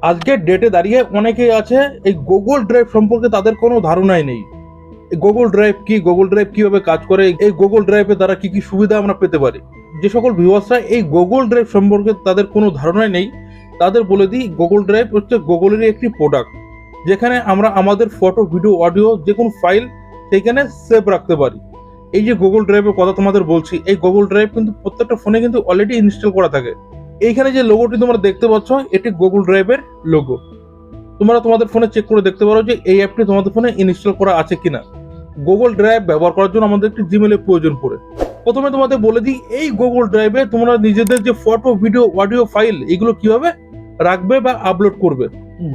আজকের ডেটে দাঁড়িয়ে অনেকেই আছে এই গুগল ড্রাইভ সম্পর্কে তাদের কোনো ধারণাই নেই। এই গুগল ড্রাইভ কি, গুগল ড্রাইভ কিভাবে কাজ করে, এই গুগল ড্রাইভের দ্বারা কি কি সুবিধা আমরা পেতে পারি। যে সকল ভিউয়ার্সরা এই গুগল ড্রাইভ সম্পর্কে তাদের কোনো ধারণাই নেই, তাদের বলে দিই গুগল ড্রাইভ হচ্ছে গুগলেরই একটি প্রোডাক্ট, যেখানে আমরা আমাদের ফটো, ভিডিও, অডিও যে কোনো ফাইল সেখানে সেভ রাখতে পারি। এই যে গুগল ড্রাইভের কথা তোমাদের বলছি, এই গুগল ড্রাইভ কিন্তু প্রত্যেকটা ফোনে কিন্তু অলরেডি ইনস্টল করা থাকে। এইখানে যে লোগোটি তোমরা দেখতে পাচ্ছ, এটি গুগল ড্রাইভের লোগো। তোমরা তোমাদের ফোনে চেক করে দেখতে পারো যে এই অ্যাপটি তোমাদের ফোনে ইনস্টল করা আছে কিনা। গুগল ড্রাইভ ব্যবহার করার জন্য আমাদের একটি জিমেলের প্রয়োজন পড়ে। প্রথমে তোমাদের বলে দিই, এই গুগল ড্রাইভে তোমরা নিজেদের যে ফটো, ভিডিও, অডিও ফাইল এগুলো কিভাবে রাখবে বা আপলোড করবে।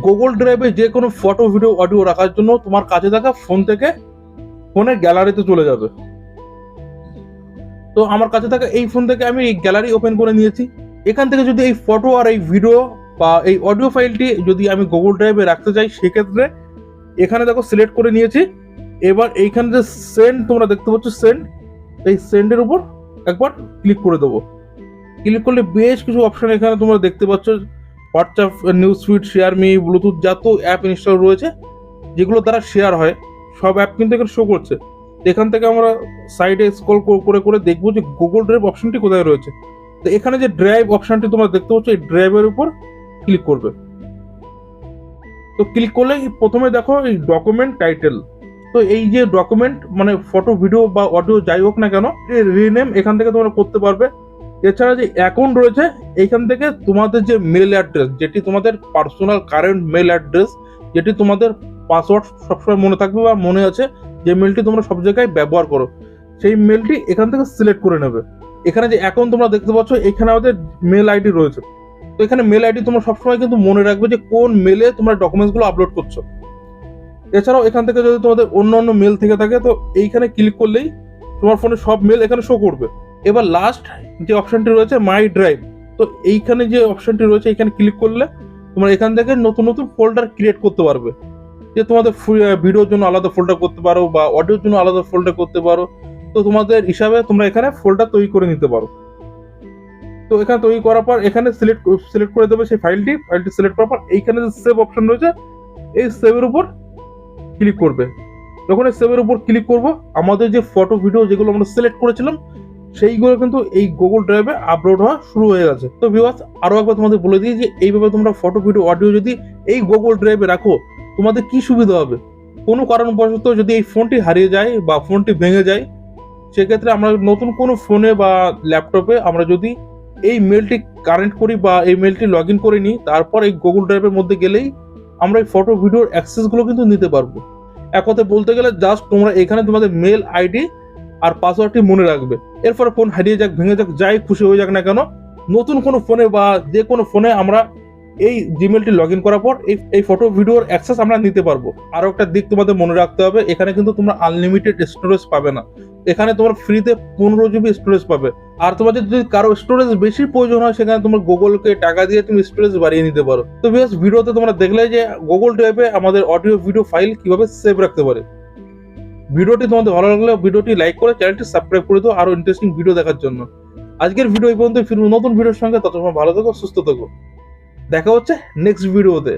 গুগল ড্রাইভে যে কোনো ফটো, ভিডিও, অডিও রাখার জন্য তোমার কাছে থাকা ফোন থেকে ফোনের গ্যালারিতে চলে যাবে। তো আমার কাছে থাকা এই ফোন থেকে আমি এই গ্যালারি ওপেন করে নিয়েছি। এখান থেকে যদি এই ফটো আর এই ভিডিও বা এই অডিও ফাইলটি যদি আমি গুগল ড্রাইভে রাখতে চাই, সেক্ষেত্রে এখানে দেখো সিলেক্ট করে নিয়েছি। এবার এইখানে যে সেন্ড তোমরা দেখতে পাচ্ছ, সেন্ড, এই সেন্ডের উপর একবার ক্লিক করে দেবো। ক্লিক করলে বেশ কিছু অপশন এখানে তোমরা দেখতে পাচ্ছ, WhatsApp, news feed, share me, Bluetooth, যত অ্যাপ ইনস্টল রয়েছে যেগুলো দ্বারা শেয়ার হয় সব অ্যাপ কিন্তু এখানে শো করছে। এখান থেকে আমরা সাইডে স্ক্রল করে করে দেখবো যে গুগল ড্রাইভ অপশনটি কোথায় রয়েছে। তো এখানে যে ড্রাইভ অপশনটি তোমরা দেখতে পাচ্ছ, এই ড্রাইভের উপর ক্লিক করবে। তো ক্লিক করলে প্রথমে দেখো এই ডকুমেন্ট টাইটেল। তো এই যে ডকুমেন্ট মানে ফটো, ভিডিও বা অডিও যাই হোক না কেন, রিনেম এখান থেকে তোমরা করতে পারবে। এছাড়া যে অ্যাকাউন্ট রয়েছে, এইখান থেকে তোমাদের যে মেল অ্যাড্রেস, যেটি তোমাদের পার্সোনাল কারেন্ট মেল অ্যাড্রেস, যেটি তোমাদের পাসওয়ার্ড সবসময় মনে থাকবে বা মনে আছে, যে মেলটি তোমরা সব জায়গায় ব্যবহার করো, সেই মেলটি এখান থেকে সিলেক্ট করে নেবে। এখানে যে অ্যাকাউন্ট তোমরা দেখতে পাচ্ছ, এখানে আমাদের মেল আইডি রয়েছে। তো এখানে মেল আইডি তোমরা সবসময় কিন্তু মনে রাখবে যে কোন মেলে তোমরা ডকুমেন্টসগুলো আপলোড করছো। এছাড়াও এখান থেকে যদি তোমাদের অন্য অন্য মেল থেকে থাকে, তো এইখানে ক্লিক করলেই তোমার ফোনে সব মেল এখানে শো করবে। এবার লাস্ট যে অপশনটি রয়েছে মাই ড্রাইভ, তো এইখানে যে অপশনটি রয়েছে এখানে ক্লিক করলে তোমরা এখান থেকে নতুন নতুন ফোল্ডার ক্রিয়েট করতে পারবে। যে তোমাদের ভিডিওর জন্য আলাদা ফোল্ডার করতে পারো বা অডিওর জন্য আলাদা ফোল্ডার করতে পারো। তো তোমাদের হিসাবে তোমরা এখানে ফোল্ডার তৈরি করে নিতে পারো। তো এখানে তৈরি করার পর এখানে সিলেক্ট করে দেবে সেই ফাইলটি সিলেক্ট করার পর এইখানে যে সেভ অপশন রয়েছে, এই সেভের উপর ক্লিক করবে। যখন এই সেভের উপর ক্লিক করব, আমাদের যে ফটো, ভিডিও যেগুলো আমরা সিলেক্ট করেছিলাম সেইগুলো কিন্তু এই গুগল ড্রাইভে আপলোড হওয়া শুরু হয়ে গেছে। তো ভিউয়ার্স, আরো একবার তোমাদের বলে দিই যে এইভাবে তোমরা ফটো, ভিডিও, অডিও যদি এই গুগল ড্রাইভে রাখো, তোমাদের কি সুবিধা হবে। কোনো কারণবশত যদি এই ফোনটি হারিয়ে যায় বা ফোনটি ভেঙে যায়, সেক্ষেত্রে আমরা নতুন কোনো ফোনে বা ল্যাপটপে আমরা যদি এই মেলটি কানেক্ট করি বা এই মেলটি লগ ইন করে নিই, তারপর এই গুগল ড্রাইভের মধ্যে গেলেই আমরা এই ফটো, ভিডিওর অ্যাক্সেসগুলো কিন্তু নিতে পারবো। এক কথায় বলতে গেলে জাস্ট তোমরা এখানে তোমাদের মেল আইডি আর পাসওয়ার্ডটি মনে রাখবে। এরপরে ফোন হারিয়ে যাক, ভেঙে যাক, যাই খুশি হয়ে যাক না কেন, নতুন কোনো ফোনে বা যে কোনো ফোনে আমরা এই জিমেলটি লগ ইন করার পর এই ফটো, ভিডিওর অ্যাক্সেস আমরা নিতে পারবো। আরো একটা দিক তোমাদের মনে রাখতে হবে, এখানে কিন্তু তোমরা আনলিমিটেড স্টোরেজ পাবে না। এখানে তোমার ফ্রিতে 15 জিবি স্টোরেজ পাবে। আর তোমাদের যদি কারো স্টোরেজ বেশি প্রয়োজন হয়, সেখানে তোমার গুগলকে টাকা দিয়ে তুমি স্টোরেজ বাড়িয়ে নিতে পারো। তো বেশ, ভিডিওতে তোমরা দেখলে যে গুগল ড্রাইভে আমাদের অডিও, ভিডিও ফাইল কিভাবে সেভ রাখতে পারে। ভিডিওটি তোমাদের ভালো লাগলে ভিডিওটি লাইক করে চ্যানেলটি সাবস্ক্রাইব করে দাও আরো ইন্টারেস্টিং ভিডিও দেখার জন্য। আজকের ভিডিও এই পর্যন্ত, ফিরবো নতুন ভিডিওর সঙ্গে। ততক্ষণ ভালো থেকো, সুস্থ থেকো। দেখা হচ্ছে নেক্সট ভিডিওতে।